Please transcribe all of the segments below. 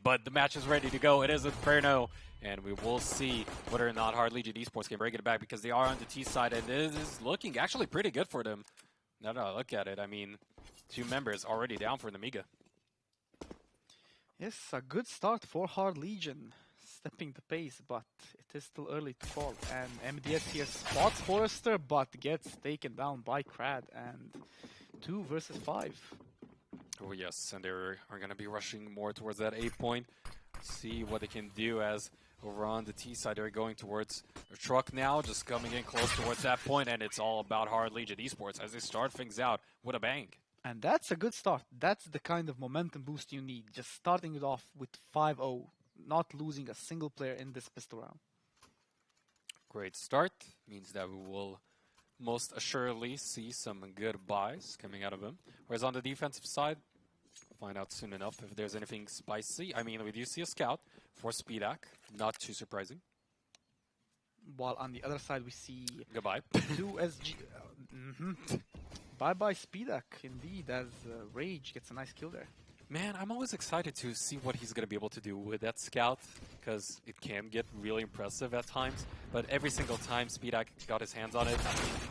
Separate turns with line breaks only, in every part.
But the match is ready to go. It is Inferno, and we will see whether or not Hard Legion Esports can break it back because they are on the T side, and it is looking actually pretty good for them. Now that I look at it, I mean, 2 members already down for Nemiga.
Yes, a good start for Hard Legion, stepping the pace, but it is still early to call. And MDS here spots Forrester, but gets taken down by Crad, and 2 versus 5.
Oh yes, and they are going to be rushing more towards that A point. See what they can do as over on the T side they're going towards the truck now, just coming in close towards that point, and it's all about Hard Legion Esports as they start things out with a bang.
And that's a good start. That's the kind of momentum boost you need. Just starting it off with 5-0, not losing a single player in this pistol round.
Great start. Means that we will most assuredly see some good buys coming out of him. Whereas on the defensive side, we'll find out soon enough if there's anything spicy. I mean, we do see a scout for Speedak. Not too surprising.
While on the other side we see
Goodbye.
2 SG... Bye-bye Speedak, indeed, as Rage gets a nice kill there.
Man, I'm always excited to see what he's going to be able to do with that scout, because it can get really impressive at times. But every single time Speedak got his hands on it,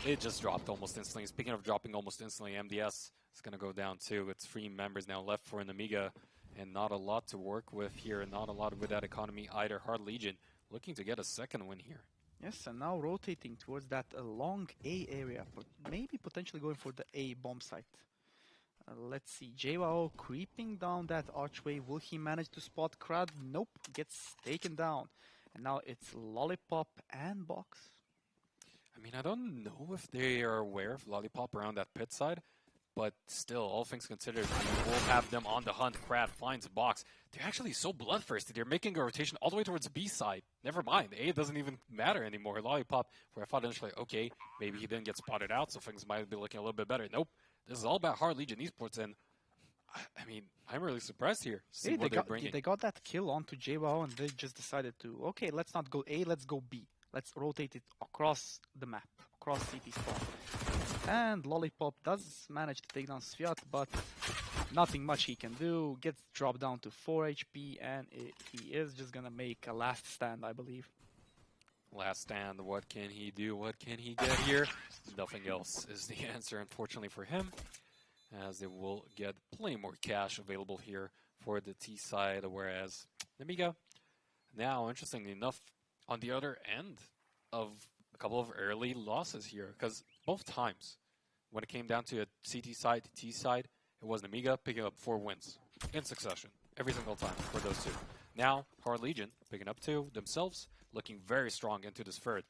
it just dropped almost instantly. Speaking of dropping almost instantly, MDS is going to go down too. It's 3 members now left for Nemiga, and not a lot to work with here, and not a lot with that economy either. Hard Legion looking to get a second win here.
Yes, and now rotating towards that long A area, but maybe potentially going for the A bomb site. Let's see, JWO creeping down that archway. Will he manage to spot Crad? Nope, gets taken down. And now it's Lollipop and Box.
I mean, I don't know if they are aware of Lollipop around that pit side, but still, all things considered, we will have them on the hunt. Crad finds Box. They're actually so bloodthirsty. They're making a rotation all the way towards B side. Never mind, A doesn't even matter anymore. Lollipop, where I thought initially, okay, maybe he didn't get spotted out, so things might be looking a little bit better. Nope. This is all about Hard Legion Esports, and I mean, I'm really surprised here. See what they're bringing.
They got that kill onto JWO, and they just decided to, okay, let's not go A, let's go B. Let's rotate it across the map, across CT spawn. And Lollipop does manage to take down Sviat, but nothing much he can do. Gets dropped down to 4 HP, and he is just gonna make a last stand, I believe.
Last stand, what can he do? What can he get here? Nothing else is the answer, unfortunately for him, as they will get plenty more cash available here for the T side, whereas Nemiga, now, interestingly enough, on the other end of a couple of early losses here, because both times, when it came down to a CT side to T side, it was Nemiga picking up 4 wins in succession, every single time for those 2. Now, Hard Legion picking up 2 themselves, looking very strong into this third.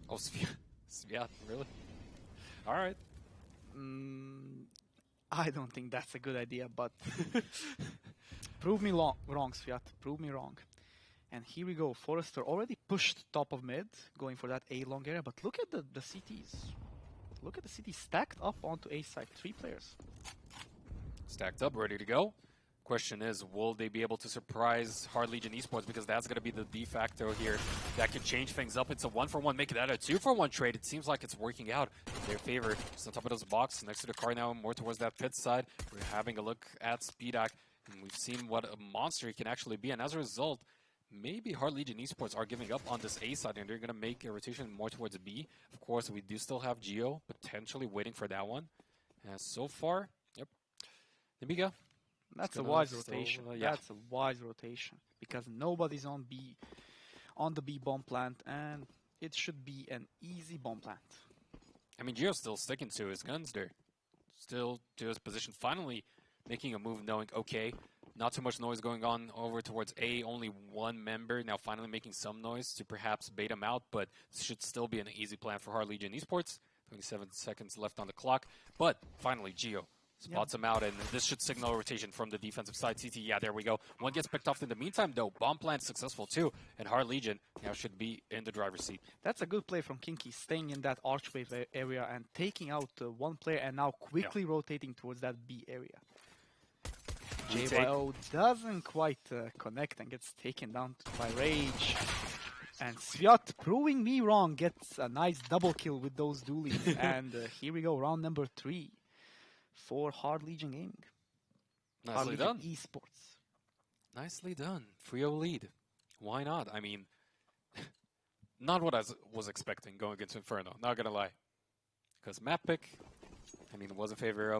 Oh, Sviat, really? All right.
I don't think that's a good idea, but prove me wrong, Sviat. Prove me wrong. And here we go. Forrester already pushed top of mid, going for that A long area. But look at the CTs. Look at the CTs stacked up onto A side. 3 players.
Stacked up, ready to go. Question is, will they be able to surprise Hard Legion Esports? Because that's going to be the de facto here. That could change things up. It's a 1-for-1, make that a 2-for-1 trade. It seems like it's working out in their favor. Just on top of those box, next to the car now, more towards that pit side. We're having a look at Speedak, and we've seen what a monster he can actually be. And as a result, maybe Hard Legion Esports are giving up on this A side, and they're going to make a rotation more towards B. Of course, we do still have Geo potentially waiting for that one. And so far, yep. Nemiga.
That's a wise rotation. Yeah. That's a wise rotation because nobody's on B, on the B bomb plant, and it should be an easy bomb plant.
I mean, Geo's still sticking to his guns there, still to his position. Finally, making a move, knowing okay, not too much noise going on over towards A. Only 1 member now, finally making some noise to perhaps bait him out, but this should still be an easy plan for Hard Legion Esports. 27 seconds left on the clock, but finally Geo spots him out, and this should signal a rotation from the defensive side. CT, yeah, there we go. One gets picked off in the meantime, though. Bomb plant successful, too, and Hard Legion now should be in the driver's seat.
That's a good play from Kinky, staying in that archway area and taking out 1 player, and now quickly rotating towards that B area. JYO doesn't quite connect and gets taken down by Rage. And Sviat, proving me wrong, gets a nice double kill with those dualies. And here we go, round number 3. For Hard Legion Gaming.
Nicely done.
Esports.
Nicely done. 3-0 lead. Why not? I mean, not what I was expecting going into Inferno, not gonna lie. Because map pick, I mean, was in favor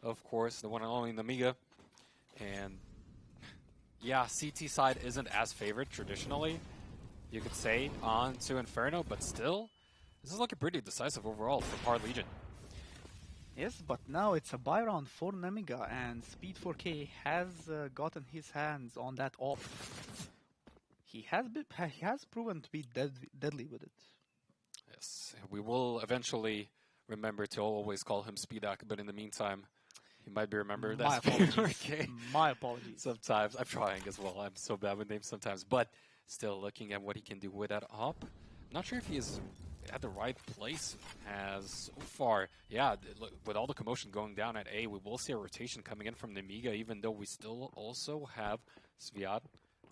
of course, the one and only Nemiga. And yeah, CT side isn't as favored traditionally, you could say, on to Inferno, but still, this is looking pretty decisive overall for Hard Legion.
Yes, but now it's a buy round for Nemiga, and Speed 4K has gotten his hands on that op. He has proven to be deadly with it.
Yes, we will eventually remember to always call him Speedak, but in the meantime, he might be remembered
My
as
apologies.
okay.
My apologies.
Sometimes, I'm trying as well, I'm so bad with names sometimes, but still looking at what he can do with that op. I'm not sure if he is at the right place as so far. Yeah, with all the commotion going down at A, we will see a rotation coming in from Nemiga, even though we still also have Sviat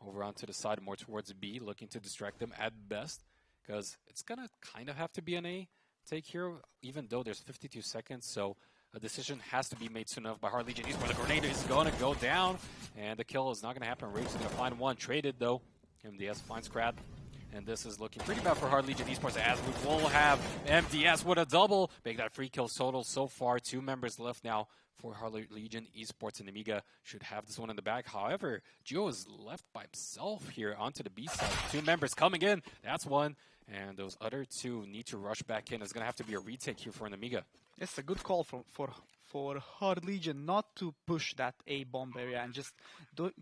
over onto the side more towards B, looking to distract them at best, because it's going to kind of have to be an A take here, even though there's 52 seconds, so a decision has to be made soon enough by Hard Legion Esports. The grenade is going to go down, and the kill is not going to happen. Rage is going to find one. Traded, though. MDS finds Crab. And this is looking pretty bad for Hard Legion Esports, as we will have MDS with a double. Make that 3 kills total so far. 2 members left now for Hard Legion Esports, and Nemiga should have this one in the bag. However, Gio is left by himself here onto the B side. 2 members coming in. That's one. And those other 2 need to rush back in. It's going to have to be a retake here for Nemiga.
It's a good call for Hard Legion not to push that A bomb area and just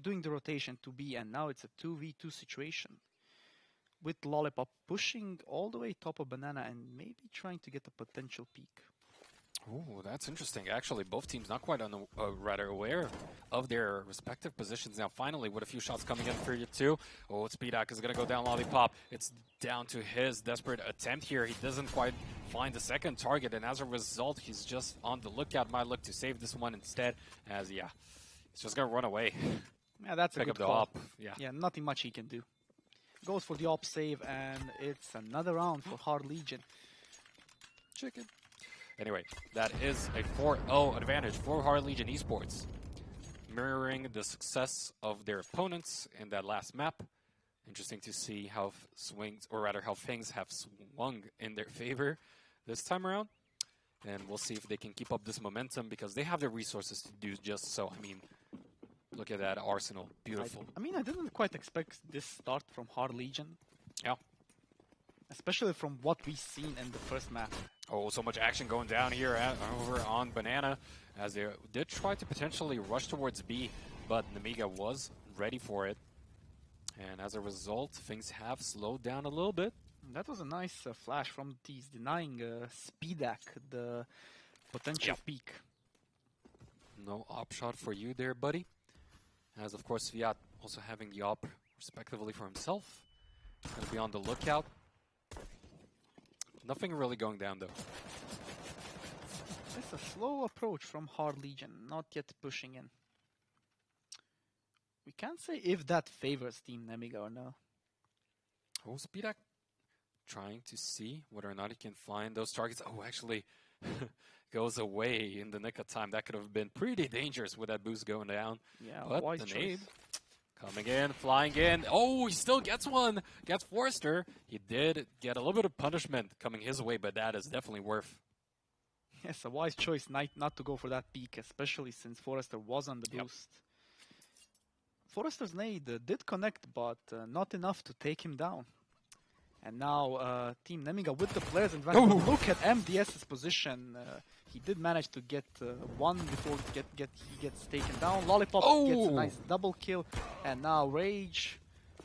doing the rotation to B. And now it's a 2v2 situation, with Lollipop pushing all the way top of Banana and maybe trying to get a potential peak.
Oh, that's interesting. Actually, both teams not quite rather aware of their respective positions now. Finally, with a few shots coming in for you two. Oh, Speedak is going to go down Lollipop. It's down to his desperate attempt here. He doesn't quite find the second target, and as a result, he's just on the lookout. Might look to save this one instead, as, yeah, he's just going to run away.
Yeah, that's a good call.
Op.
Yeah, nothing much he can do. Goes for the op save, and it's another round for Hard Legion.
Chicken. Anyway, that is a 4-0 advantage for Hard Legion Esports, mirroring the success of their opponents in that last map. Interesting to see how how things have swung in their favor this time around. And we'll see if they can keep up this momentum, because they have the resources to do just so. I mean, look at that arsenal. Beautiful.
I mean, I didn't quite expect this start from Hard Legion.
Yeah.
Especially from what we've seen in the first map.
Oh, so much action going down here over on Banana, as they did try to potentially rush towards B, but Nemiga was ready for it. And as a result, things have slowed down a little bit.
That was a nice flash from T's, denying Speedak the potential peak.
No op shot for you there, buddy. As, of course, Sviat also having the op respectively for himself. He's going to be on the lookout. Nothing really going down, though.
It's a slow approach from Hard Legion, not yet pushing in. We can't say if that favors Team Nemiga or no.
Oh, Speedak trying to see whether or not he can find those targets. Oh, actually goes away in the nick of time. That could have been pretty dangerous with that boost going down.
Yeah,
but
wise
the
choice.
nade coming in, flying in. Oh, he still gets one. Gets Forrester. He did get a little bit of punishment coming his way, but that is definitely worth.
Yes, a wise choice not to go for that peak, especially since Forrester was on the boost. Forrester's nade did connect, but not enough to take him down. And now Team Nemiga with the players advantage. Look at MDS's position. He did manage to get one before he gets taken down. Lollipop gets a nice double kill. And now Rage.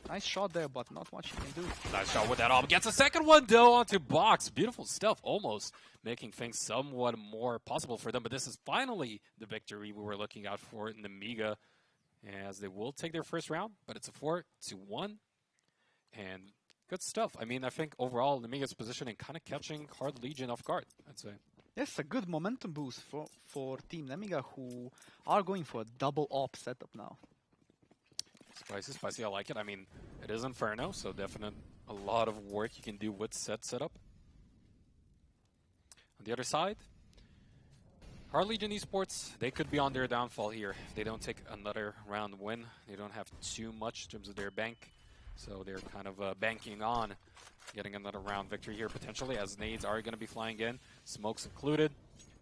Nice shot there, but not much he can do.
Nice shot with that op. Gets a second one, though, onto Box. Beautiful stuff, almost making things somewhat more possible for them. But this is finally the victory we were looking out for in Nemiga, as they will take their first round. But it's a 4-1. And good stuff. I mean, I think overall, Nemiga's positioning kind of catching Hard Legion off guard, I'd say.
Yes, a good momentum boost for Team Nemiga, who are going for a double op setup now.
Spicy, spicy, I like it. I mean, it is Inferno, so definitely a lot of work you can do with setup. On the other side, Our Legion Esports, they could be on their downfall here if they don't take another round win. They don't have too much in terms of their bank, so they're kind of banking on getting another round victory here potentially, as nades are going to be flying in, smokes included.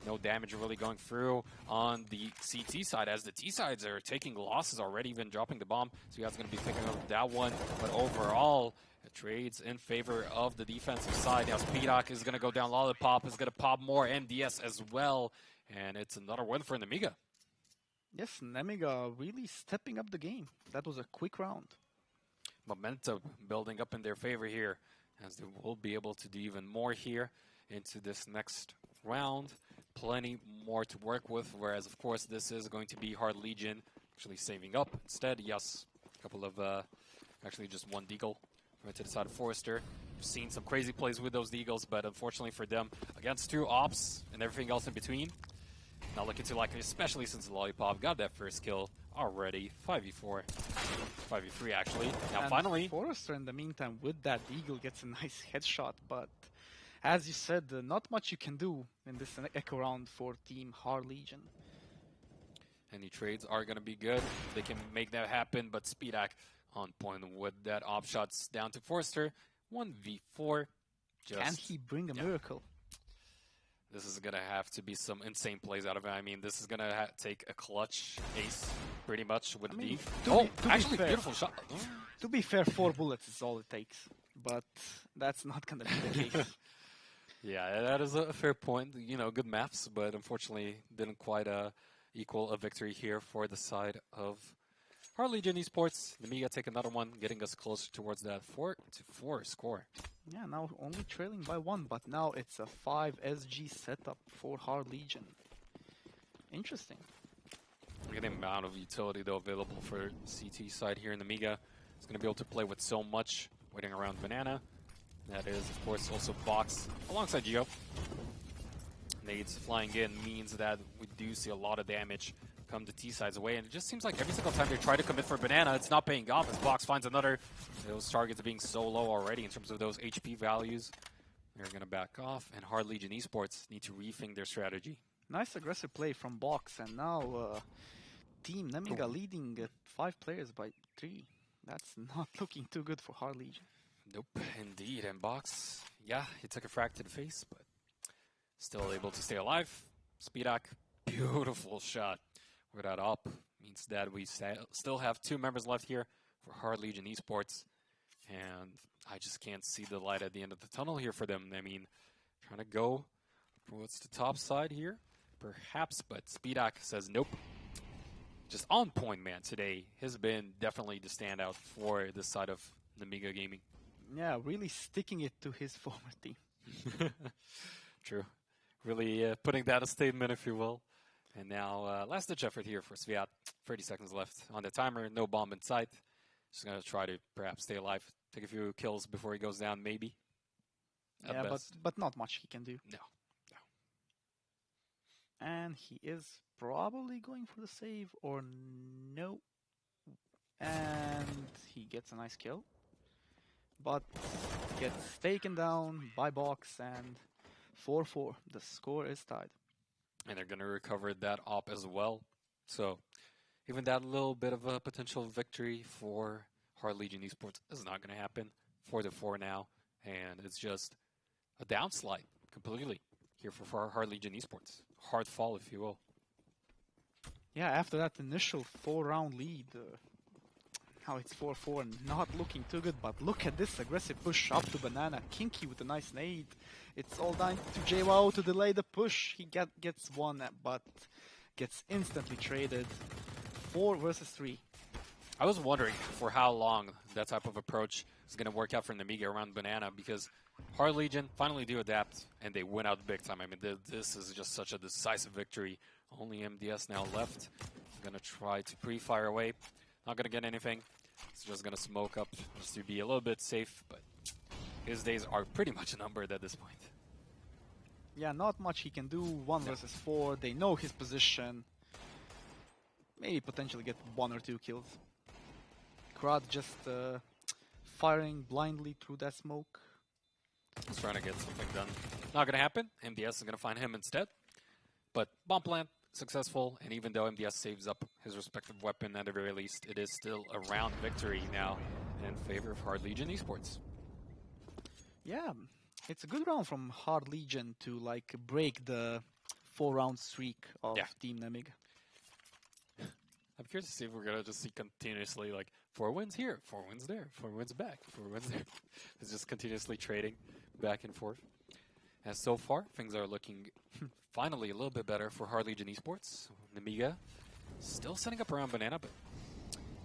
No damage really going through on the CT side, as the T sides are taking losses already, even dropping the bomb. So you guys are going to be picking up that one, but overall, it trades in favor of the defensive side. Now Speedock is going to go down, Lollipop is going to pop more, MDS as well, and it's another win for Nemiga.
Yes, Nemiga really stepping up the game. That was a quick round.
Momentum building up in their favor here, as they will be able to do even more here into this next round. Plenty more to work with, whereas of course this is going to be Hard Legion actually saving up instead. Yes, a couple of actually just one deagle right to the side of Forrester. We've seen some crazy plays with those deagles, but unfortunately for them, against two ops and everything else in between, not looking too likely, especially since the Lollipop got that first kill already. 5v4, 5v3 actually. Now
And
finally,
Forrester in the meantime with that eagle gets a nice headshot, but as you said, not much you can do in this echo round for Team Hard Legion.
any trades are going to be good. They can make that happen, but Speedak on point with that op shots down to Forrester. 1v4.
Can he bring a miracle?
This is going to have to be some insane plays out of it. I mean, this is going to take a clutch ace, pretty much, with the D. Oh, actually, beautiful shot.
To be fair, 4 bullets is all it takes, but that's not going to be the case.
Yeah, that is a fair point. You know, good maths, but unfortunately didn't quite equal a victory here for the side of Hard Legion Esports. Nemiga take another one, getting us closer towards that 4-4 score.
Yeah, now only trailing by 1, but now it's a 5 SG setup for Hard Legion. Interesting.
Look at the amount of utility, though, available for CT side here in Nemiga. It's going to be able to play with so much, waiting around Banana. That is, of course, also Box alongside Geo. Nades flying in means that we do see a lot of damage come the T sides away, and it just seems like every single time they try to commit for Banana, it's not paying off as Box finds another. Those targets being so low already in terms of those HP values. They're going to back off, and Hard Legion Esports need to rethink their strategy.
Nice aggressive play from Box, and now Team Nemiga leading 5 players by 3. That's not looking too good for Hard Legion.
Nope, indeed. And Box, yeah, he took a frag to the face, but still able to stay alive. Speedak, beautiful shot. With that up, means that we still have 2 members left here for Hard Legion Esports. And I just can't see the light at the end of the tunnel here for them. I mean, trying to go towards the top side here, perhaps, but Speedak says nope. Just on point, man, today has been definitely the standout for this side of Nemiga Gaming.
Yeah, really sticking it to his former team.
True. Really putting that a statement, if you will. And now, last-ditch effort here for Sviat. 30 seconds left on the timer. No bomb in sight. Just going to try to perhaps stay alive. Take a few kills before he goes down, maybe.
Yeah, but not much he can do.
No.
And he is probably going for the save, or no. And he gets a nice kill. But gets taken down by Box, and 4-4. The score is tied.
And they're going to recover that op as well. So even that little bit of a potential victory for Hard Legion Esports is not going to happen. 4-4 now. And it's just a downslide completely here for Hard Legion Esports. Hard fall, if you will.
Yeah, after that initial 4-round lead, now it's 4-4, not looking too good, but look at this aggressive push up to Banana. Kinky with a nice nade. It's all down to JWoww to delay the push. He gets one, but gets instantly traded. 4 versus 3.
I was wondering for how long that type of approach is going to work out for Nemiga around Banana, because Hard Legion finally do adapt, and they win out big time. I mean, this is just such a decisive victory. Only MDS now left. Going to try to pre-fire away. Not going to get anything. It's just going to smoke up just to be a little bit safe, but his days are pretty much numbered at this point.
Yeah, not much he can do. 1 versus 4. They know his position. Maybe potentially get 1 or 2 kills. Krad just firing blindly through that smoke.
He's trying to get something done. Not going to happen. MDS is going to find him instead. But bomb plant successful, and even though MDS saves up his respective weapon at the very least, it is still a round victory now in favor of Hard Legion Esports.
Yeah, it's a good round from Hard Legion to like break the 4-round streak of Team Nemiga.
I'm curious to see if we're gonna just see continuously like 4 wins here, 4 wins there, 4 wins back, 4 wins there. It's just continuously trading back and forth. And so far, things are looking finally a little bit better for Hard Legion Esports. Nemiga still setting up around Banana, but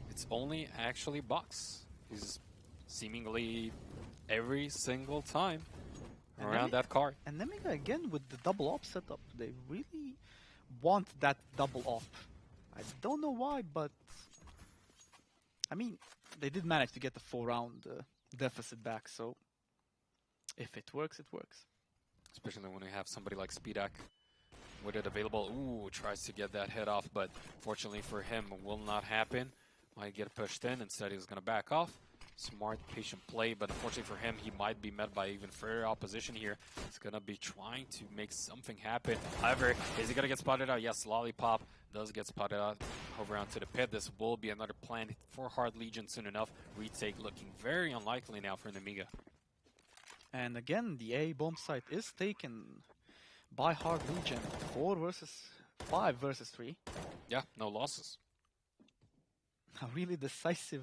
it's only actually Box. He's seemingly every single time around that car.
And Nemiga again with the double op setup. They really want that double op. I don't know why, but I mean, they did manage to get the 4-round deficit back, so if it works, it works.
Especially when we have somebody like Speedak with it available. Ooh, tries to get that head off, but fortunately for him, it will not happen. Might get pushed in. Instead, he's going to back off. Smart, patient play, but unfortunately for him, he might be met by even further opposition here. He's going to be trying to make something happen. However, is he going to get spotted out? Yes, Lollipop does get spotted out over onto the pit. This will be another plan for Hard Legion soon enough. Retake looking very unlikely now for Nemiga.
And again, the A bomb site is taken by Hard Legion. 5 versus 3.
Yeah, no losses.
A really decisive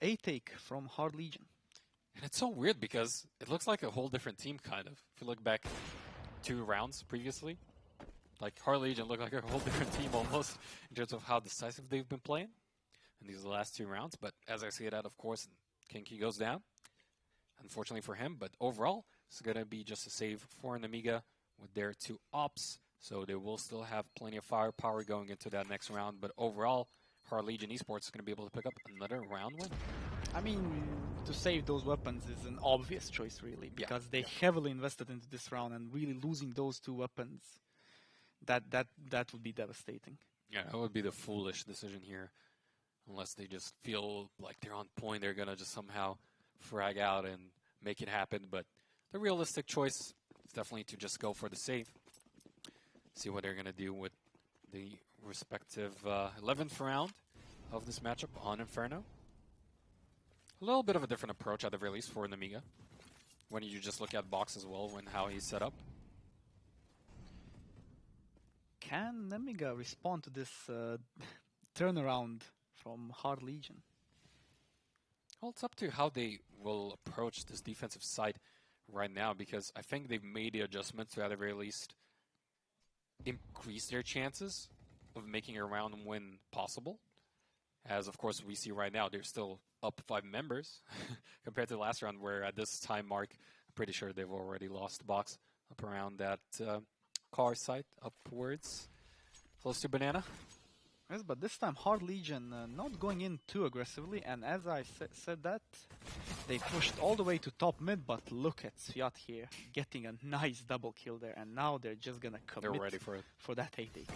A take from Hard Legion.
And it's so weird because it looks like a whole different team, kind of. If you look back 2 rounds previously, like Hard Legion looked like a whole different team almost in terms of how decisive they've been playing in these last 2 rounds. But as I see it out, of course, Kinky goes down. Unfortunately for him, but overall, it's going to be just a save for Nemiga with their 2 ops. So they will still have plenty of firepower going into that next round. But overall, Hard Legion Esports is going to be able to pick up another round win.
I mean, to save those weapons is an obvious choice, really, because they heavily invested into this round, and really losing those 2 weapons, that would be devastating.
Yeah, that would be the foolish decision here, unless they just feel like they're on point. They're going to just somehow frag out and make it happen. But the realistic choice is definitely to just go for the save. See what they're going to do with the respective 11th round of this matchup on Inferno. A little bit of a different approach at the very least for Nemiga, when you just look at Box as well and how he's set up.
Can Nemiga respond to this turnaround from Hard Legion?
Well, it's up to how they will approach this defensive side right now, because I think they've made the adjustments to at the very least increase their chances of making a round win possible. As, of course, we see right now, they're still up 5 members compared to the last round, where at this time mark, I'm pretty sure they've already lost Box up around that car site, upwards, close to Banana.
Yes, but this time Hard Legion not going in too aggressively, and as I said that, they pushed all the way to top mid, but look at Sviat here, getting a nice double kill there, and now they're just gonna commit.
They're ready for it.
For that 8-8.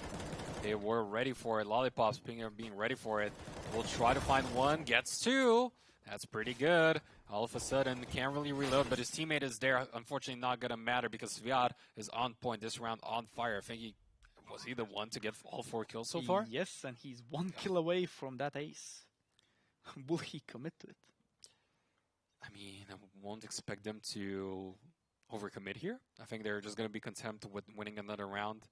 They were ready for it. Lollipop's being ready for it. We'll try to find 1, gets 2. That's pretty good. All of a sudden, can't really reload, but his teammate is there. Unfortunately, not gonna matter because Sviat is on point this round, on fire. I think was he the one to get all 4 kills so far?
Yes, and he's 1 kill away from that ace. Will he commit to it?
I mean, I won't expect them to overcommit here. I think they're just going to be content with winning another round,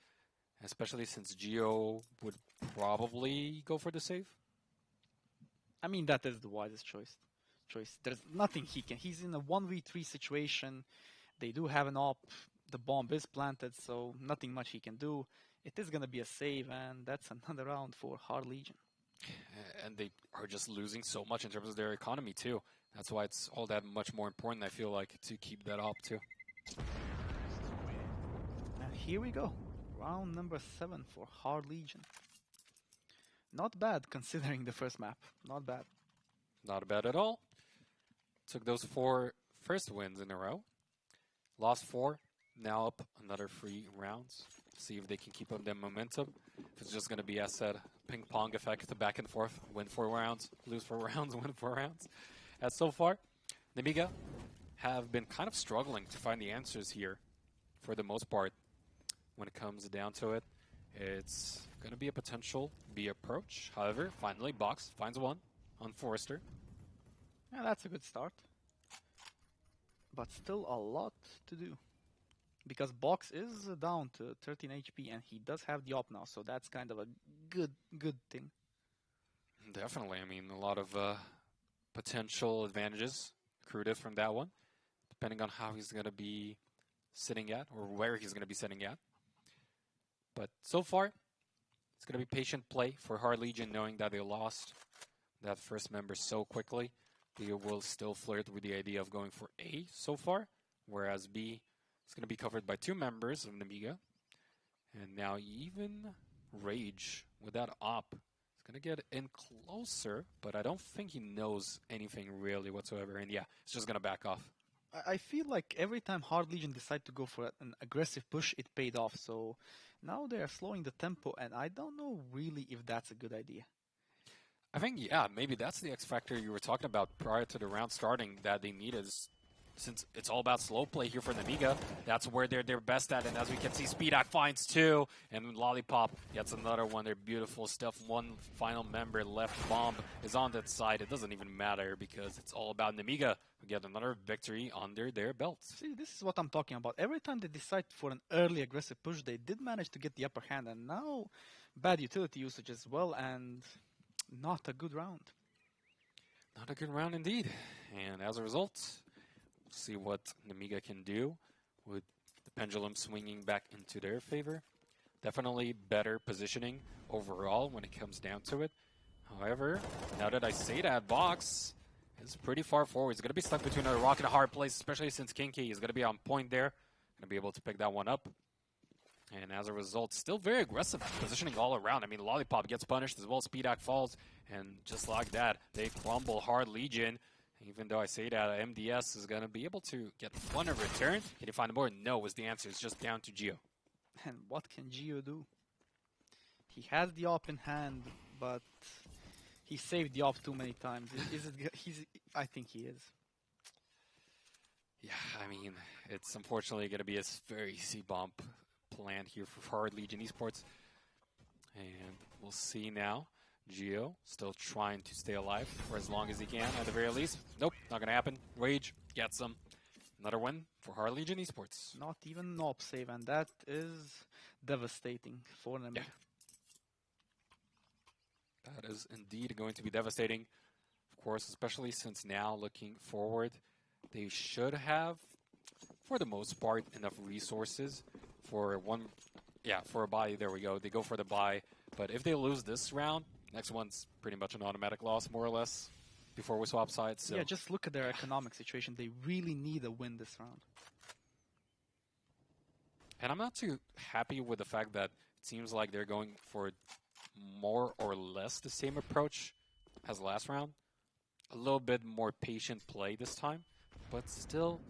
especially since Geo would probably go for the save.
I mean, that is the wisest choice. There's nothing he can. He's in a 1v3 situation. They do have an op. The bomb is planted, so nothing much he can do. It is going to be a save, and that's another round for Hard Legion.
And they are just losing so much in terms of their economy, too. That's why it's all that much more important, I feel like, to keep that up, too.
And here we go. Round number 7 for Hard Legion. Not bad, considering the first map. Not bad.
Not bad at all. Took those 4 first wins in a row. Lost 4. Now up another 3 rounds. See if they can keep up their momentum. If it's just going to be, as said, ping-pong effect, back and forth. Win 4 rounds, lose 4 rounds, win 4 rounds. As so far, Nemiga have been kind of struggling to find the answers here, for the most part, when it comes down to it. It's going to be a potential B approach. However, finally, Box finds one on Forrester.
Yeah, that's a good start. But still a lot to do. Because Box is down to 13 HP and he does have the op now, so that's kind of a good thing.
Definitely. I mean, a lot of potential advantages accrued from that one, depending on how he's going to be sitting at or where he's going to be sitting at. But so far, it's going to be patient play for Hard Legion, knowing that they lost that first member so quickly. They will still flirt with the idea of going for A so far, whereas B is going to be covered by 2 members of Nemiga. And now even Rage with that op is going to get in closer, but I don't think he knows anything really whatsoever. And yeah, it's just going to back off.
I feel like every time Hard Legion decide to go for an aggressive push, it paid off. So now they are slowing the tempo, and I don't know really if that's a good idea.
I think, yeah, maybe that's the X factor you were talking about prior to the round starting that they needed. Since it's all about slow play here for Nemiga, that's where they're best at. And as we can see, Speedak finds 2, and Lollipop gets another one. They're beautiful stuff. One final member left. Bomb is on that side. It doesn't even matter because it's all about Nemiga. We get another victory under their belts.
See, this is what I'm talking about. Every time they decide for an early aggressive push, they did manage to get the upper hand, and now bad utility usage as well, and not a good round.
Not a good round indeed. And as a result, we'll see what Nemiga can do with the pendulum swinging back into their favor. Definitely better positioning overall when it comes down to it. However, now that I say that, Box is pretty far forward. He's going to be stuck between a rock and a hard place, especially since Kinky is going to be on point there. Going to be able to pick that one up. And as a result, still very aggressive positioning all around. I mean, Lollipop gets punished as well. Speedak falls. And just like that, they crumble. Hard Legion. Even though I say that, MDS is going to be able to get one in return. Can he find more? No is the answer. It's just down to Geo.
And what can Geo do? He has the op in hand, but he saved the op too many times. I think he is.
Yeah, I mean, it's unfortunately going to be a very easy bump planned here for Hard Legion Esports. And we'll see now. Geo still trying to stay alive for as long as he can at the very least. Nope, not going to happen. Rage gets him. Another win for Hard Legion Esports.
Not even an op save, and that is devastating for them.
Yeah. That is indeed going to be devastating. Of course, especially since now looking forward, they should have, for the most part, enough resources for one. Yeah, for a buy. There we go. They go for the buy. But if they lose this round, next one's pretty much an automatic loss, more or less, before we swap sides. So.
Yeah, just look at their economic situation. They really need a win this round.
And I'm not too happy with the fact that it seems like they're going for more or less the same approach as last round. A little bit more patient play this time. But still,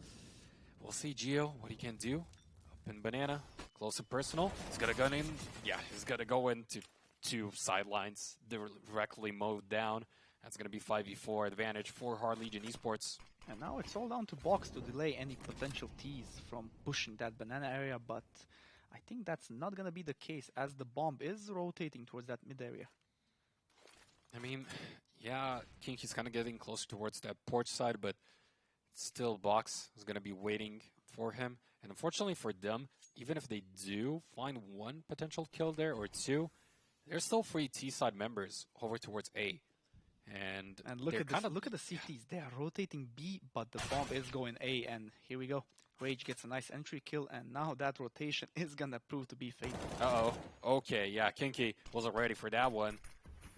we'll see Geo, what he can do. Open banana, close and personal. He's going to go in. Yeah, he's going to go into 2 sidelines directly mowed down. That's going to be 5v4 advantage for Hard Legion Esports.
And now it's all down to Box to delay any potential teas from pushing that banana area, but I think that's not going to be the case as the bomb is rotating towards that mid area.
I mean, yeah, Kinky's kind of getting closer towards that porch side, but still Box is going to be waiting for him. And unfortunately for them, even if they do find 1 potential kill there or 2, there's still 3 T-side members over towards A. And
look at this, look at the CTs. They are rotating B, but the bomb is going A. And here we go. Rage gets a nice entry kill, and now that rotation is going to prove to be fatal.
Uh-oh. Okay, yeah, Kinky wasn't ready for that one.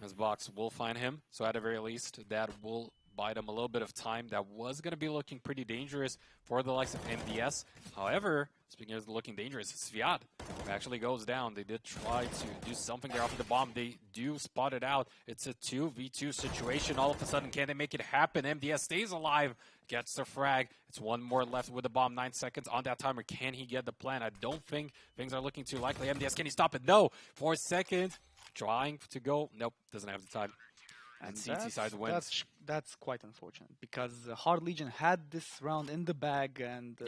As Box will find him. So at the very least, that will buy them a little bit of time. That was going to be looking pretty dangerous for the likes of MDS. However, speaking of looking dangerous, Sviat actually goes down. They did try to do something there off the bomb. They do spot it out. It's a 2v2 situation. All of a sudden, can they make it happen? MDS stays alive, gets the frag. It's 1 more left with the bomb, 9 seconds on that timer. Can he get the plan? I don't think things are looking too likely. MDS, can he stop it? No. 4 seconds. Trying to go. Nope, doesn't have the time. And CT side wins.
That's quite unfortunate because Hard Legion had this round in the bag, and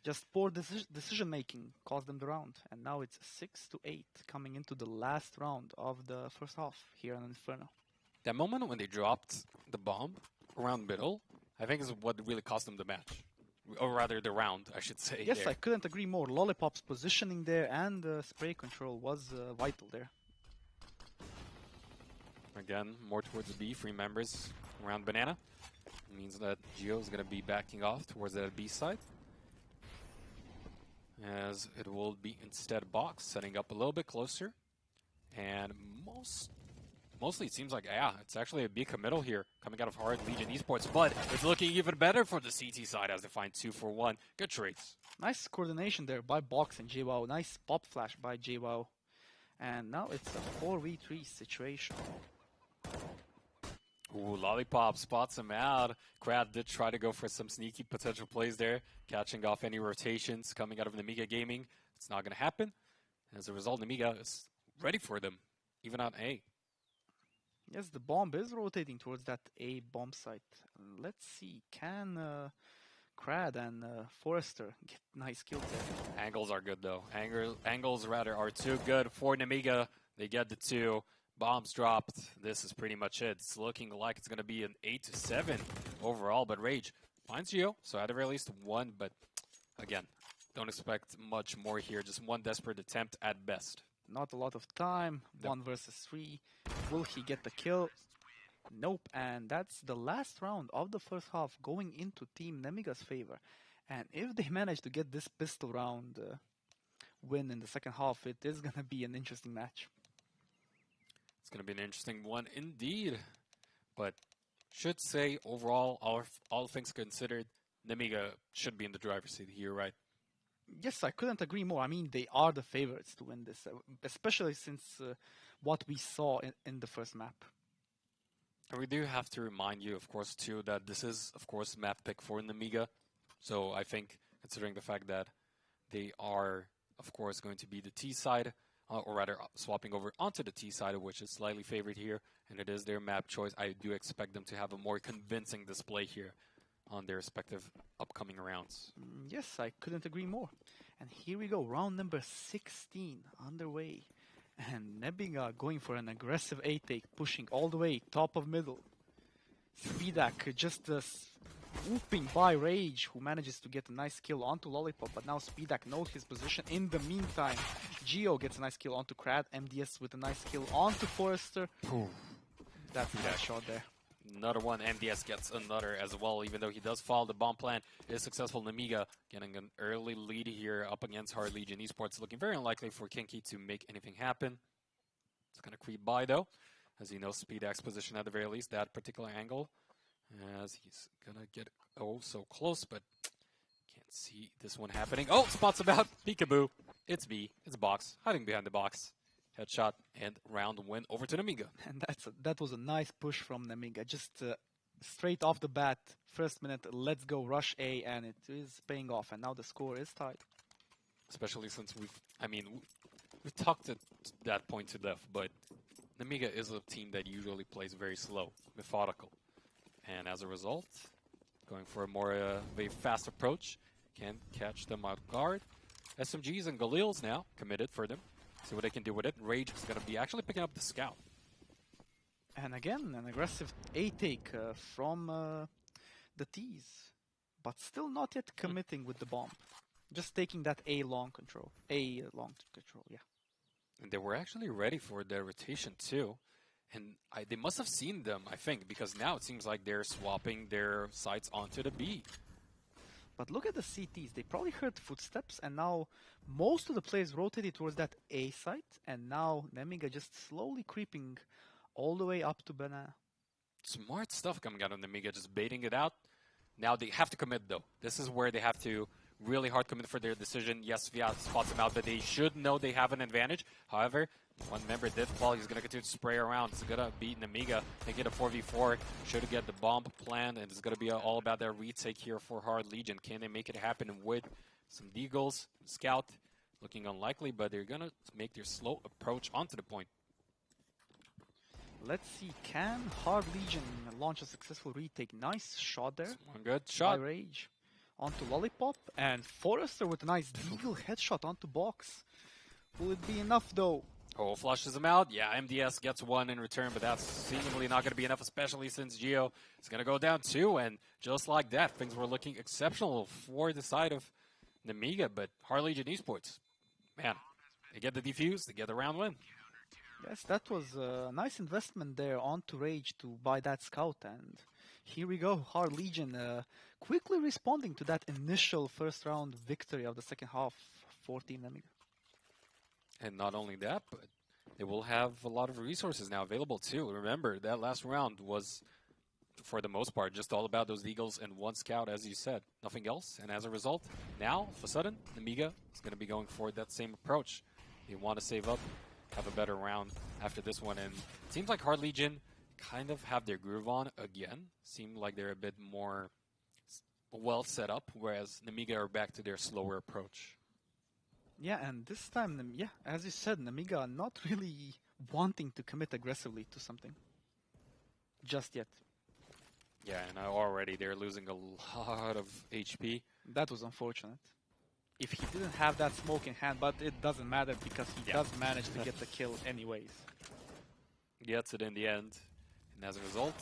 Just poor decision making cost them the round, and now it's 6-8 coming into the last round of the first half here on Inferno.
That moment when they dropped the bomb around middle, I think is what really cost them the match. Or rather, the round, I should say.
Yes,
there.
I couldn't agree more. Lollipop's positioning there and spray control was vital there.
Again, more towards the B, 3 members around Banana. It means that Geo is going to be backing off towards that B side. As it will be instead Box, setting up a little bit closer. And mostly it seems like, yeah, it's actually a B committal here coming out of Hard Legion Esports. But it's looking even better for the CT side as they find 2 for 1. Good trades.
Nice coordination there by Box and JWoww. Nice pop flash by JWoww. And now it's a 4v3 situation.
Ooh, Lollipop spots him out. Crab did try to go for some sneaky potential plays there, catching off any rotations coming out of Nemiga Gaming. It's not going to happen. As a result, Nemiga is ready for them, even on A.
Yes, the bomb is rotating towards that A bomb site. Let's see, can Crad and Forrester get nice kills there?
Angles are good, though. Angles, rather, are too good for Nemiga. They get the 2. Bombs dropped. This is pretty much it. It's looking like it's going to be an 8-7 overall, but Rage finds Geo, so at the very least 1, but again, don't expect much more here. Just 1 desperate attempt at best.
Not a lot of time. 1 versus 3. Will he get the kill? Nope. And that's the last round of the first half going into Team Nemiga's favor. And if they manage to get this pistol round win in the second half, it is going to be an interesting match.
It's going to be an interesting one indeed. But should say overall, all things considered, Nemiga should be in the driver's seat here, right?
Yes, I couldn't agree more. I mean, they are the favorites to win this, especially since what we saw in the first map.
And we do have to remind you, of course, too, that this is, of course, map pick for Nemiga. So I think, considering the fact that they are, of course, going to be the T side, or rather swapping over onto the T side, which is slightly favored here, and it is their map choice, I do expect them to have a more convincing display here on their respective upcoming rounds.
Yes, I couldn't agree more. And here we go, round number 16 underway. And Nemiga going for an aggressive A-take, pushing all the way, top of middle. Speedak just swooping by Rage, who manages to get a nice kill onto Lollipop, but now Speedak knows his position. In the meantime, Geo gets a nice kill onto Crad, MDS with a nice kill onto Forrester. That's a nice shot there.
Another one, MDS gets another as well, even though he does follow the bomb plan. It is successful. Nemiga getting an early lead here up against Hard Legion Esports. Looking very unlikely for Kinky to make anything happen. It's going to creep by, though, as he knows Speedak's position at the very least, that particular angle. As he's going to get so close, but can't see this one happening. Oh, spots about Peekaboo. It's B. It's Box. Hiding behind the box. Headshot and round win over to Nemiga.
And that was a nice push from Nemiga. Just straight off the bat, first minute, let's go rush A, and it is paying off. And now the score is tied.
Especially since we've talked at that point to death, but Nemiga is a team that usually plays very slow, methodical. And as a result, going for a more very fast approach, can catch them out guard. SMGs and Galils now committed for them. See what they can do with it. Rage is going to be actually picking up the scout.
And again, an aggressive A-take from the T's. But still not yet committing with the bomb. Just taking that A long control, yeah.
And they were actually ready for their rotation too. And they must have seen them, I think, because now it seems like they're swapping their sights onto the B.
But look at the CTs. They probably heard footsteps, and now most of the players rotated towards that A site, and now Nemiga just slowly creeping all the way up to Banana.
Smart stuff coming out of Nemiga, just baiting it out. Now they have to commit, though. This is where they have to really hard commit for their decision. Yes, Fiat spots them out, but they should know they have an advantage. However, one member did fall. He's going to continue to spray around. It's going to beat Nemiga and get a 4v4. Should get the bomb plan, and it's going to be all about that retake here for Hard Legion. Can they make it happen with some deagles? Scout looking unlikely, but they're going to make their slow approach onto the point.
Let's see, can Hard Legion launch a successful retake? Nice shot there.
One good shot.
By Rage onto Lollipop, and Forrester with a nice deagle headshot onto Box. Will it be enough though?
Oh, flushes him out. Yeah, MDS gets one in return, but that's seemingly not going to be enough, especially since Geo is going to go down 2. And just like that, things were looking exceptional for the side of Nemiga, but Hard Legion Esports, man, they get the defuse, they get the round win.
Yes, that was a nice investment there onto Rage to buy that scout, and here we go, Hard Legion quickly responding to that initial first round victory of the second half for Team Nemiga.
And not only that, but they will have a lot of resources now available too. Remember, that last round was, for the most part, just all about those Eagles and one scout, as you said. Nothing else. And as a result, now, all of a sudden, Nemiga is going to be going for that same approach. They want to save up, have a better round after this one. And it seems like Hard Legion kind of have their groove on again. Seem like they're a bit more well set up, whereas Nemiga are back to their slower approach.
Yeah, and this time, yeah, as you said, Nemiga not really wanting to commit aggressively to something just yet.
Yeah, and already they're losing a lot of HP.
That was unfortunate. If he didn't have that smoke in hand, but it doesn't matter because he does manage to get the kill anyways.
Gets it in the end, and as a result,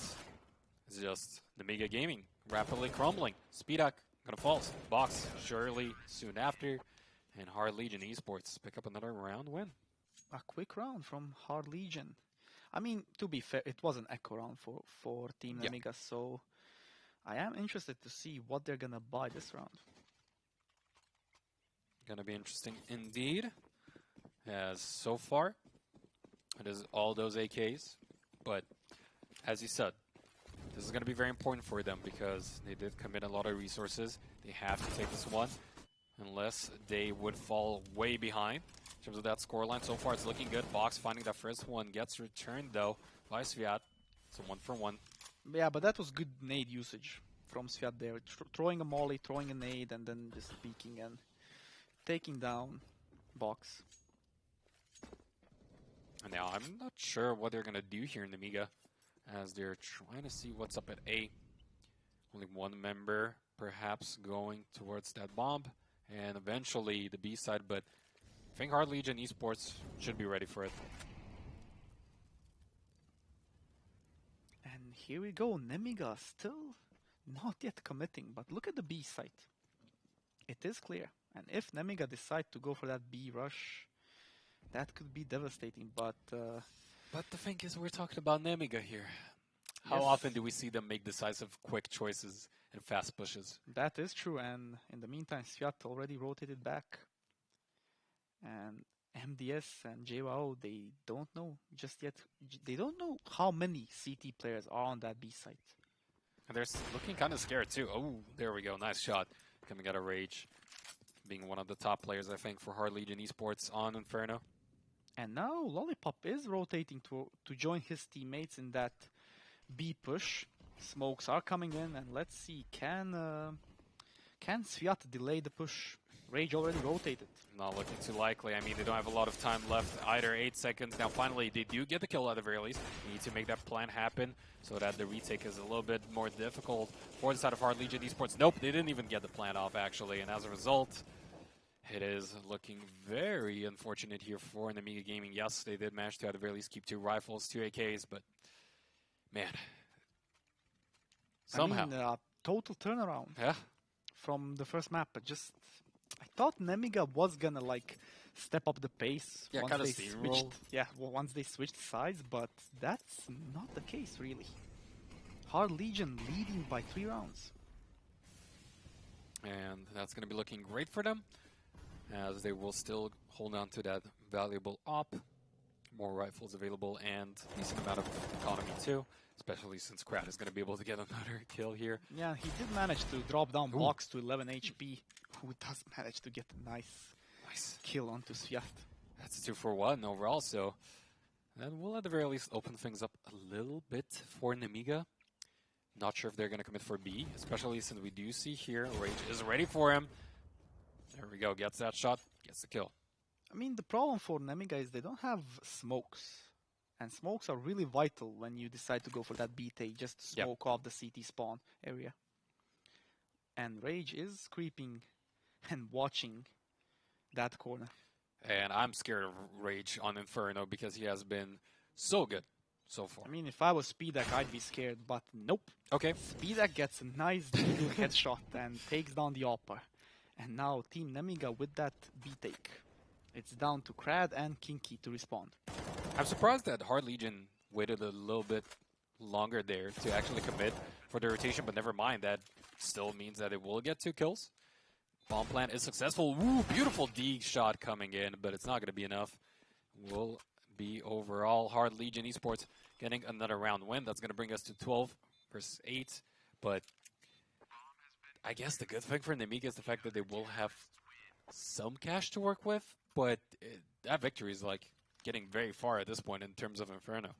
it's just Nemiga Gaming rapidly crumbling. Speedak gonna fall. Box surely soon after. And Hard Legion Esports pick up another round win.
A quick round from Hard Legion. I mean, to be fair, it was an echo round for Team Nemiga, so I am interested to see what they're gonna buy this round.
Gonna be interesting indeed, as so far it is all those AKs, but as you said, this is gonna be very important for them because they did commit a lot of resources. They have to take this one. Unless they would fall way behind in terms of that scoreline. So far, it's looking good. Box finding that first one gets returned, though, by Sviat. So 1-for-1.
Yeah, but that was good nade usage from Sviat there. Throwing a molly, throwing a nade, and then just peeking and taking down Box.
And now, I'm not sure what they're going to do here in Nemiga, as they're trying to see what's up at A. Only one member, perhaps, going towards that bomb. And eventually the B side, but I think Hard Legion Esports should be ready for it.
And here we go, Nemiga still not yet committing, but look at the B site. It is clear, and if Nemiga decide to go for that B rush, that could be devastating, but
the thing is, we're talking about Nemiga here. How often do we see them make decisive, quick choices and fast pushes?
That is true, and in the meantime, Sviat already rotated back. And MDS and JWO, they don't know just yet. They don't know how many CT players are on that B site.
And they're looking kind of scared too. Oh, there we go. Nice shot. Coming out of Rage. Being one of the top players, I think, for Hard Legion Esports on Inferno.
And now Lollipop is rotating to join his teammates in that B push. Smokes are coming in, and let's see, can Sviat delay the push? Rage already rotated.
Not looking too likely. I mean, they don't have a lot of time left either. 8 seconds. Now, finally, they do get the kill at the very least. They need to make that plan happen so that the retake is a little bit more difficult for the side of Hard Legion Esports. Nope, they didn't even get the plan off, actually. And as a result, it is looking very unfortunate here for Nemiga Gaming. Yes, they did manage to, at the very least, keep 2 rifles, 2 AKs, but, man, somehow.
I mean, total turnaround.
Yeah.
From the first map, but just I thought Nemiga was gonna like step up the pace once they switched sides, but that's not the case really. Hard Legion leading by 3 rounds.
And that's going to be looking great for them, as they will still hold on to that valuable op. More rifles available and decent amount of economy too, especially since Krat is going to be able to get another kill here.
Yeah, he did manage to drop down Box to 11 HP, who does manage to get a nice kill onto Sviat.
That's a 2-for-1 overall, so then we'll at the very least open things up a little bit for Nemiga. Not sure if they're going to commit for B, especially since we do see here Rage is ready for him. There we go, gets that shot, gets the kill.
I mean, the problem for Nemiga is they don't have smokes. And smokes are really vital when you decide to go for that B take, just to smoke off the CT spawn area. And Rage is creeping and watching that corner.
And I'm scared of Rage on Inferno because he has been so good so far.
I mean, if I was Speedak, I'd be scared, but nope.
Okay.
Speedak gets a nice needle headshot and takes down the Opper. And now Team Nemiga with that B-take. It's down to Krad and Kinky to respond.
I'm surprised that Hard Legion waited a little bit longer there to actually commit for the rotation, but never mind. That still means that it will get 2 kills. Bomb plant is successful. Woo, beautiful D shot coming in, but it's not going to be enough. Will be overall Hard Legion Esports getting another round win. That's going to bring us to 12 versus 8. But I guess the good thing for Nemiga is the fact that they will have some cash to work with, but that victory is like getting very far at this point in terms of Inferno.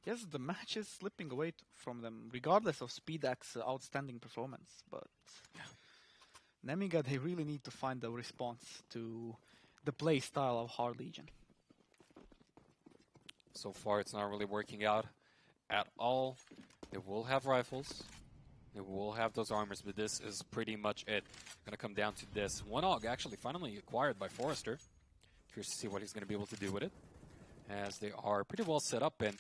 Yes, the match is slipping away from them, regardless of Speedak's outstanding performance. But Nemiga, they really need to find a response to the play style of Hard Legion.
So far, it's not really working out at all. They will have rifles. They will have those armors, but this is pretty much it. Going to come down to this. One AUG actually finally acquired by Forrester. Curious to see what he's going to be able to do with it, as they are pretty well set up, and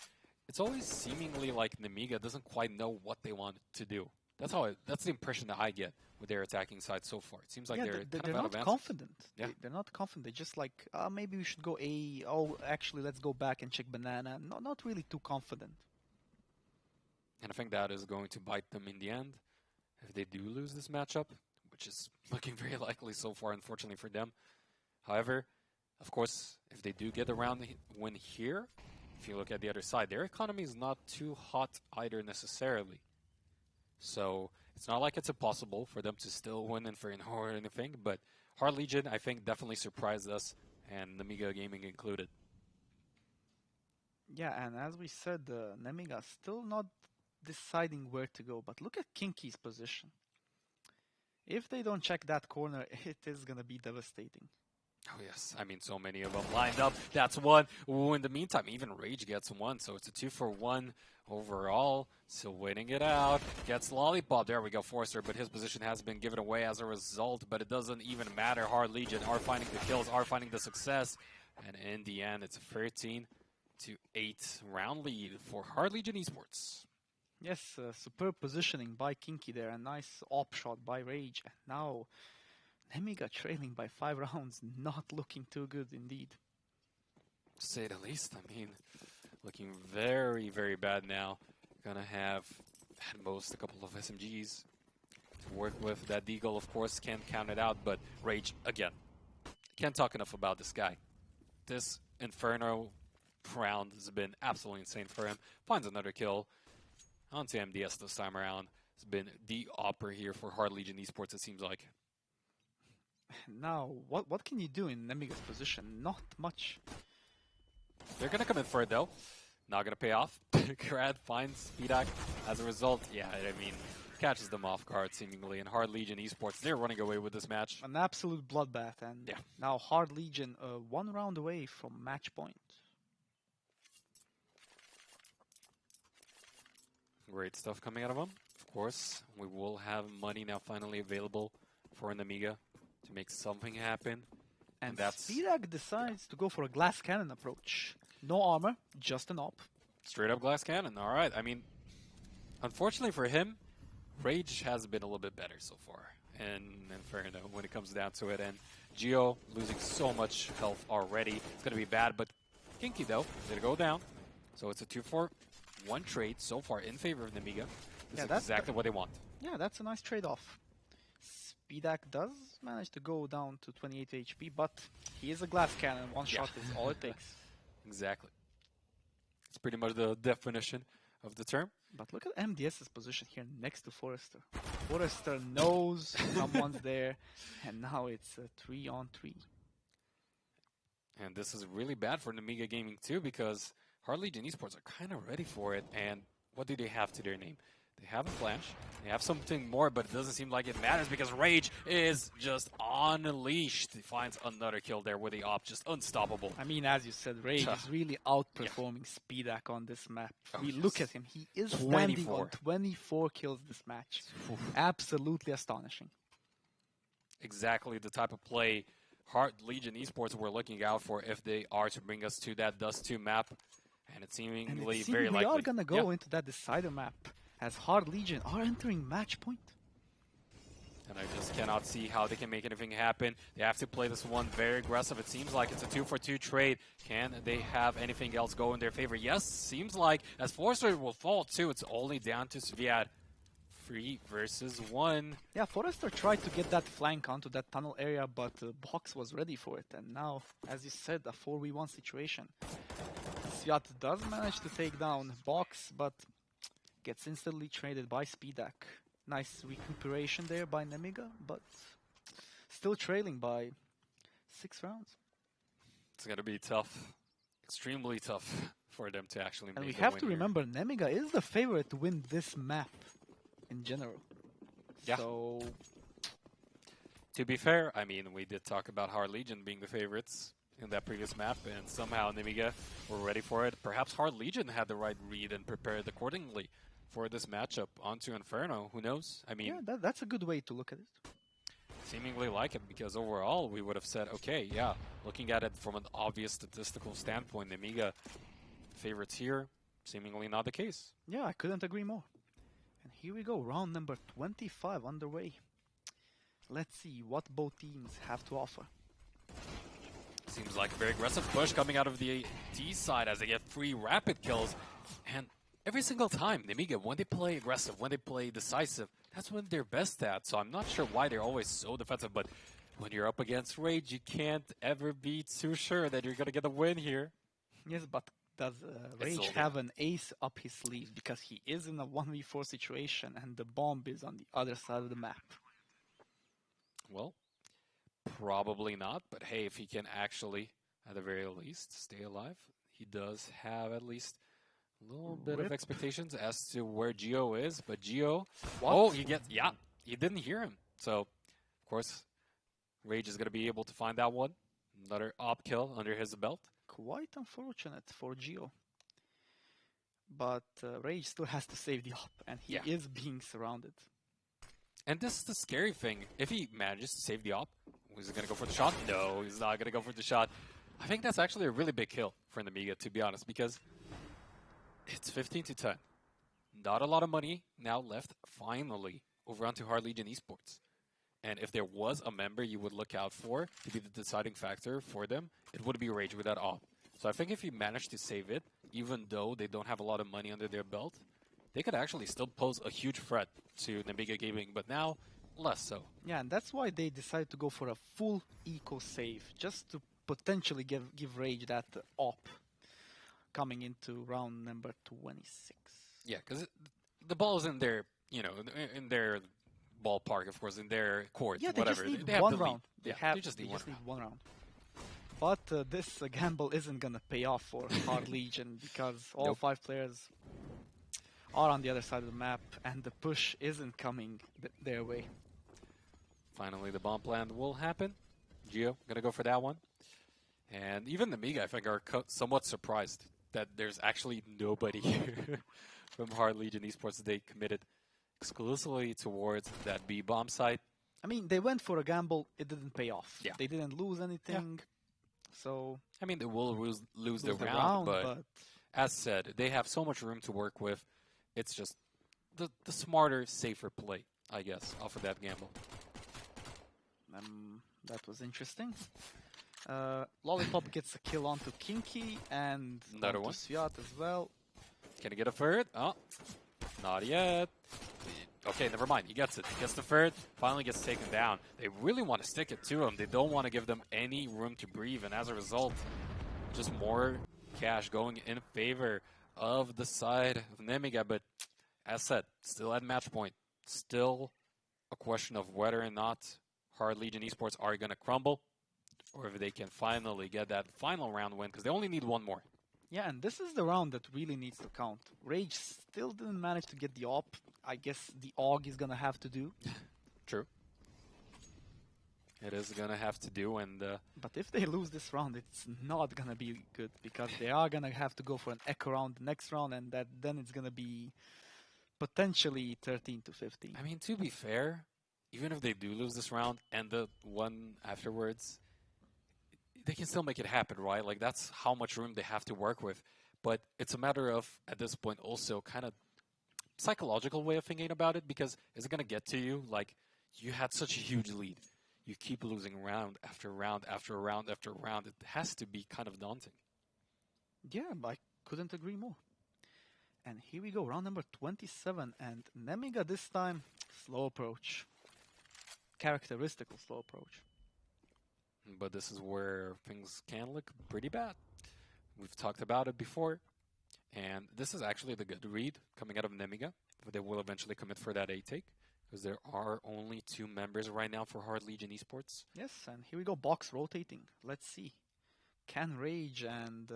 it's always seemingly like Nemiga doesn't quite know what they want to do. That's the impression that I get with their attacking side so far. It seems like they're
not confident.
Yeah.
They're not confident. They're just like, maybe we should go A. Oh, actually, let's go back and check banana. Not really too confident.
And I think that is going to bite them in the end if they do lose this matchup, which is looking very likely so far, unfortunately for them. However, of course, if they do get a round win here, if you look at the other side, their economy is not too hot either necessarily. So it's not like it's impossible for them to still win Inferno or anything, but Hard Legion, I think, definitely surprised us, and Nemiga Gaming included.
Yeah, and as we said, Nemiga still not deciding where to go, but look at Kinky's position. If they don't check that corner, it is going to be devastating.
Oh, yes. I mean, so many of them lined up. That's one. Ooh, in the meantime, even Rage gets one, so it's a 2-for-1 overall. Still waiting it out. Gets Lollipop. There we go, Forrester, but his position has been given away as a result, but it doesn't even matter. Hard Legion are finding the kills, are finding the success, and in the end, it's a 13-8 round lead for Hard Legion Esports.
Yes, superb positioning by Kinky there, a nice op shot by Rage, and now Nemiga trailing by 5 rounds, not looking too good indeed.
To say the least, I mean, looking very, very bad now. Gonna have, at most, a couple of SMGs to work with. That Deagle, of course, can't count it out, but Rage, again, can't talk enough about this guy. This Inferno round has been absolutely insane for him. Finds another kill. Onto MDS this time around. It's been the opera here for Hard Legion Esports, it seems like.
Now, what can you do in Nemiga's position? Not much.
They're going to come in for it, though. Not going to pay off. Krad finds Speedak. As a result, yeah, I mean, catches them off guard, seemingly. And Hard Legion Esports, they're running away with this match.
An absolute bloodbath. And
yeah.
Now Hard Legion 1 round away from match point.
Great stuff coming out of them. Of course, we will have money now finally available for Nemiga to make something happen.
And
that's
Speedak decides to go for a glass cannon approach. No armor, just an op.
Straight up glass cannon. All right. I mean, unfortunately for him, Rage has been a little bit better so far in Inferno when it comes down to it. And Geo losing so much health already. It's going to be bad. But Kinky, though, is going to go down. So it's a 2-4-1 trade so far in favor of Nemiga. This is exactly what they want.
Yeah, that's a nice trade-off. Speedak does manage to go down to 28 HP, but he is a glass cannon. One shot is all it takes.
Exactly. It's pretty much the definition of the term.
But look at MDS's position here next to Forrester. Forrester knows someone's there, and now it's a 3-on-3.
And this is really bad for Nemiga Gaming too, because Hard Legion Esports are kind of ready for it. And what do they have to their name? They have a flash. They have something more, but it doesn't seem like it matters because Rage is just unleashed. He finds another kill there with the op, just unstoppable.
I mean, as you said, Rage is really outperforming Speedak on this map. Look at him. He is standing on 24 kills this match. Absolutely astonishing.
Exactly the type of play Heart Legion Esports we're looking out for if they are to bring us to that Dust 2 map. And it's seemingly very likely.
We are going to go into that Decider map as Heart Legion are entering match point.
And I just cannot see how they can make anything happen. They have to play this one very aggressive. It seems like it's a 2-for-2 trade. Can they have anything else go in their favor? Yes, seems like. As Forrester will fall too, it's only down to Sviat. 3 versus 1.
Yeah, Forrester tried to get that flank onto that tunnel area, but Box was ready for it. And now, as you said, a 4v1 situation. Sviat does manage to take down Box, but gets instantly traded by Speedak. Nice recuperation there by Nemiga, but still trailing by 6 rounds.
It's going to be tough. Extremely tough for them to actually make
And we
the
have
win
to
here.
remember, Nemiga is the favorite to win this map in general.
Yeah.
So,
to be fair, I mean, we did talk about Hard Legion being the favorites in that previous map, and somehow Nemiga were ready for it. Perhaps Hard Legion had the right read and prepared accordingly for this matchup onto Inferno. Who knows? I mean,
yeah, that's a good way to look at it.
Seemingly like it, because overall we would have said, okay, yeah, looking at it from an obvious statistical standpoint, Nemiga favorites here, seemingly not the case.
Yeah, I couldn't agree more. And here we go, round number 25 underway. Let's see what both teams have to offer.
Seems like a very aggressive push coming out of the T side as they get 3 rapid kills. And every single time, Nemiga, when they play aggressive, when they play decisive, that's when they're best at. So I'm not sure why they're always so defensive, but when you're up against Rage, you can't ever be too sure that you're going to get a win here.
Yes, but does Rage have an ace up his sleeve? Because he is in a 1v4 situation and the bomb is on the other side of the map.
Well, probably not, but hey, if he can actually, at the very least, stay alive, he does have at least a little bit of expectations as to where Geo is, but Geo, he didn't hear him. So, of course, Rage is going to be able to find that one. Another op kill under his belt.
Quite unfortunate for Geo. But Rage still has to save the op, and he is being surrounded.
And this is the scary thing. If he manages to save the op, is he going to go for the shot? No, he's not going to go for the shot. I think that's actually a really big kill for Nemiga, to be honest, because it's 15-10. Not a lot of money now left, finally, over onto Hard Legion Esports. And if there was a member you would look out for to be the deciding factor for them, it would be Rage with that op. So I think if you manage to save it, even though they don't have a lot of money under their belt, they could actually still pose a huge threat to Nemiga Gaming, but now, less so.
Yeah, and that's why they decided to go for a full eco save, just to potentially give Rage that op coming into round number 26.
Yeah, because the ball is in their, in their ballpark, of course, in their court, whatever.
Just need
they have
one
the
round.
They just need
one round. But this gamble isn't going to pay off for Hard Legion because all 5 players are on the other side of the map and the push isn't coming their way.
Finally, the bomb plan will happen. Geo going to go for that one. And even Nemiga, I think, are somewhat surprised that there's actually nobody here from Hard Legion Esports. They committed exclusively towards that B bomb site.
I mean, they went for a gamble. It didn't pay off.
Yeah.
They didn't lose anything. So
I mean, they will lose the round, but as said, they have so much room to work with. It's just the smarter, safer play, I guess, off of that gamble.
That was interesting. Lollipop gets a kill onto Kinky and
another
onto
one.
Sviat as well.
Can he get a third? Oh, not yet. Okay, never mind. He gets it. He gets the third. Finally gets taken down. They really want to stick it to him. They don't want to give them any room to breathe. And as a result, just more cash going in favor of the side of Nemiga. But as said, still at match point. Still a question of whether or not Hard Legion Esports are going to crumble, or if they can finally get that final round win, because they only need one more.
Yeah, and this is the round that really needs to count. Rage still didn't manage to get the op, I guess the OG is gonna have to do.
True. It is gonna have to do, and
But if they lose this round, it's not gonna be good because they are gonna have to go for an echo round the next round, and then it's gonna be potentially 13 to 15.
I mean, to be fair, even if they do lose this round and the one afterwards, they can still make it happen, right? Like, that's how much room they have to work with. But it's a matter of, at this point, also kind of psychological way of thinking about it, because is it going to get to you? Like, you had such a huge lead. You keep losing round after round after round after round. It has to be kind of daunting.
Yeah, I couldn't agree more. And here we go, round number 27, and Nemiga this time, slow approach. Characteristical slow approach.
But this is where things can look pretty bad. We've talked about it before, and this is actually the good read coming out of Nemiga. But they will eventually commit for that A take, because there are only 2 members right now for Hard Legion Esports.
Yes, and here we go, box rotating. Let's see. Can Rage and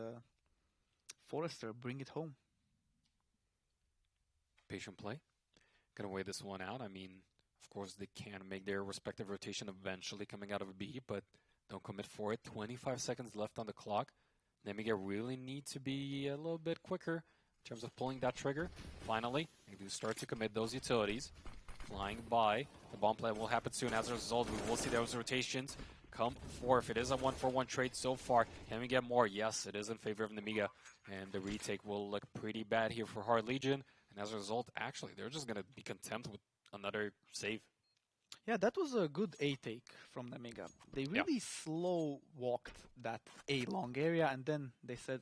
Forrester bring it home?
Patient play. Gonna weigh this one out. I mean, of course, they can make their respective rotation eventually coming out of B, but don't commit for it. 25 seconds left on the clock. Nemiga really need to be a little bit quicker in terms of pulling that trigger. Finally, they do start to commit those utilities. Flying by. The bomb play will happen soon. As a result, we will see those rotations come forth. It is a 1-for-1 trade so far. Can we get more? Yes, it is in favor of Nemiga. And the retake will look pretty bad here for Hard Legion. And as a result, actually, they're just going to be content with another save.
Yeah, that was a good A take from Nemiga. They really slow walked that A long area, and then they said,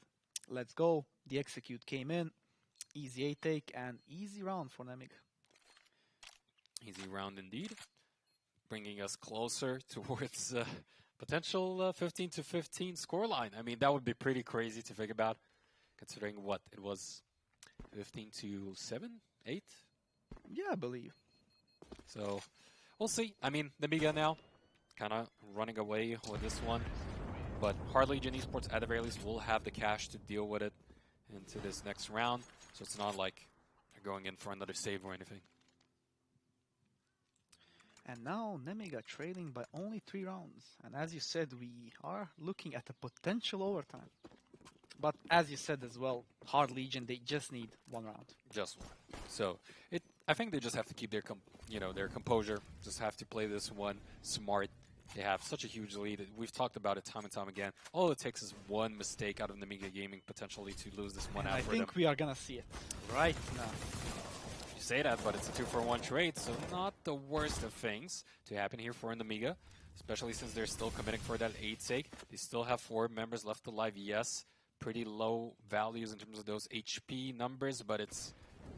let's go. The execute came in. Easy A take and easy round for Nemiga.
Easy round indeed. Bringing us closer towards potential 15 to 15 scoreline. I mean, that would be pretty crazy to think about, considering what it was, 15 to 7, 8?
Yeah, I believe.
So we'll see. I mean, Nemiga now kind of running away with this one. But Hard Legion Esports, at the very least, will have the cash to deal with it into this next round. So it's not like they're going in for another save or anything.
And now Nemiga trailing by only 3 rounds. And as you said, we are looking at a potential overtime. But as you said as well, Hard Legion, they just need 1 round.
Just one. So I think they just have to keep their their composure. Just have to play this one smart. They have such a huge lead. We've talked about it time and time again. All it takes is one mistake out of Nemiga Gaming potentially to lose this one out for them.
I think we are gonna see it right now.
You say that, but it's a 2-for-1 trade, so not the worst of things to happen here for Nemiga, especially since they're still committing for that 8 take. They still have 4 members left alive, yes. Pretty low values in terms of those HP numbers, but it's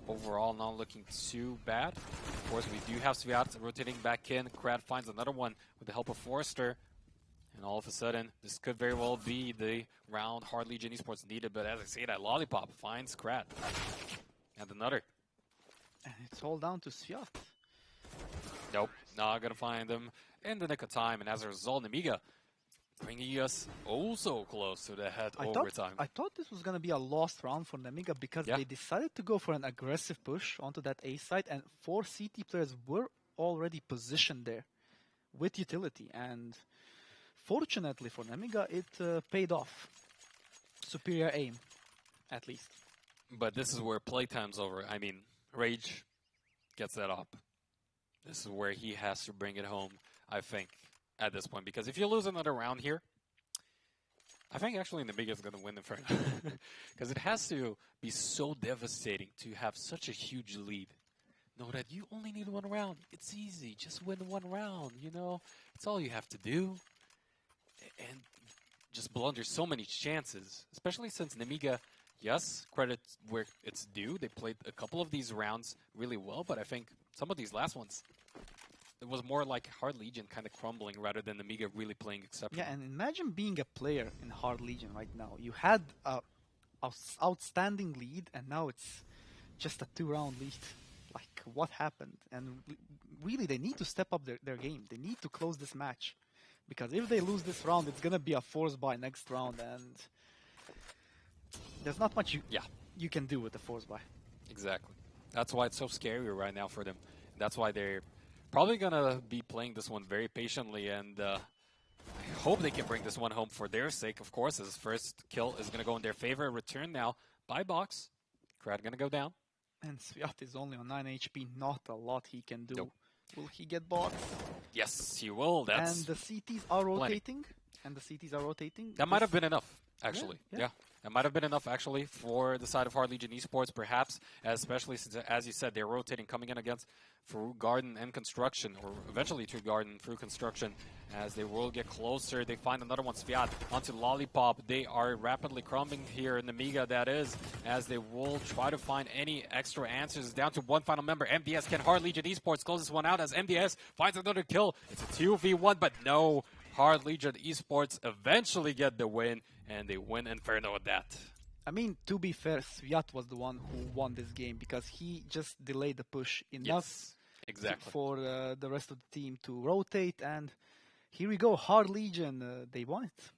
overall not looking too bad. Of course, we do have Sviat rotating back in. Krad finds another one with the help of Forrester. And all of a sudden, this could very well be the round Hard Legion Esports needed, but as I say, that Lollipop finds Krad. And another.
And it's all down to Sviat.
Nope, not gonna find them in the nick of time, and as a result, Nemiga bringing us also close to the head overtime.
I thought this was gonna be a lost round for Nemiga because they decided to go for an aggressive push onto that A site, and 4 CT players were already positioned there with utility, and fortunately for Nemiga, it paid off. Superior aim, at least.
But this is where playtime's over. I mean, Rage gets that up. This is where he has to bring it home, I think, at this point. Because if you lose another round here, I think actually Nemiga is going to win the first. Because it has to be so devastating to have such a huge lead. Know that you only need 1 round. It's easy. Just win 1 round, you know? It's all you have to do. And just blunder so many chances. Especially since Nemiga, yes, credit where it's due. They played a couple of these rounds really well, but I think some of these last ones, it was more like Hard Legion kind of crumbling rather than Nemiga really playing exceptional.
Yeah, and imagine being a player in Hard Legion right now. You had a outstanding lead, and now it's just a 2-round lead. Like, what happened? And really, they need to step up their game. They need to close this match. Because if they lose this round, it's going to be a force buy next round, and there's not much you can do with the force buy.
Exactly. That's why it's so scary right now for them. That's why they're probably going to be playing this one very patiently, and I hope they can bring this one home for their sake, of course, as first kill is going to go in their favor. Return now by Box. Crowd going to go down.
And Sviat is only on 9 HP, not a lot he can do.
Nope.
Will he get Box?
Yes, he will. That's
And the CTs are rotating. And the CTs are rotating.
That might have been enough, actually.
Yeah.
That might have been enough, actually, for the side of Hard Legion Esports, perhaps, especially since, as you said, they're rotating, coming in against through Garden and Construction, or eventually to Garden through Construction, as they will get closer. They find another one, Sviat, onto Lollipop. They are rapidly crumbling here in Nemiga, that is, as they will try to find any extra answers. Down to one final member, MDS. Can Hard Legion Esports close this one out as MDS finds another kill? It's a 2v1, but no. Hard Legion Esports eventually get the win, and they win Inferno with that.
I mean, to be fair, Sviat was the one who won this game because he just delayed the push enough for the rest of the team to rotate, and here we go, Hard Legion, they won it.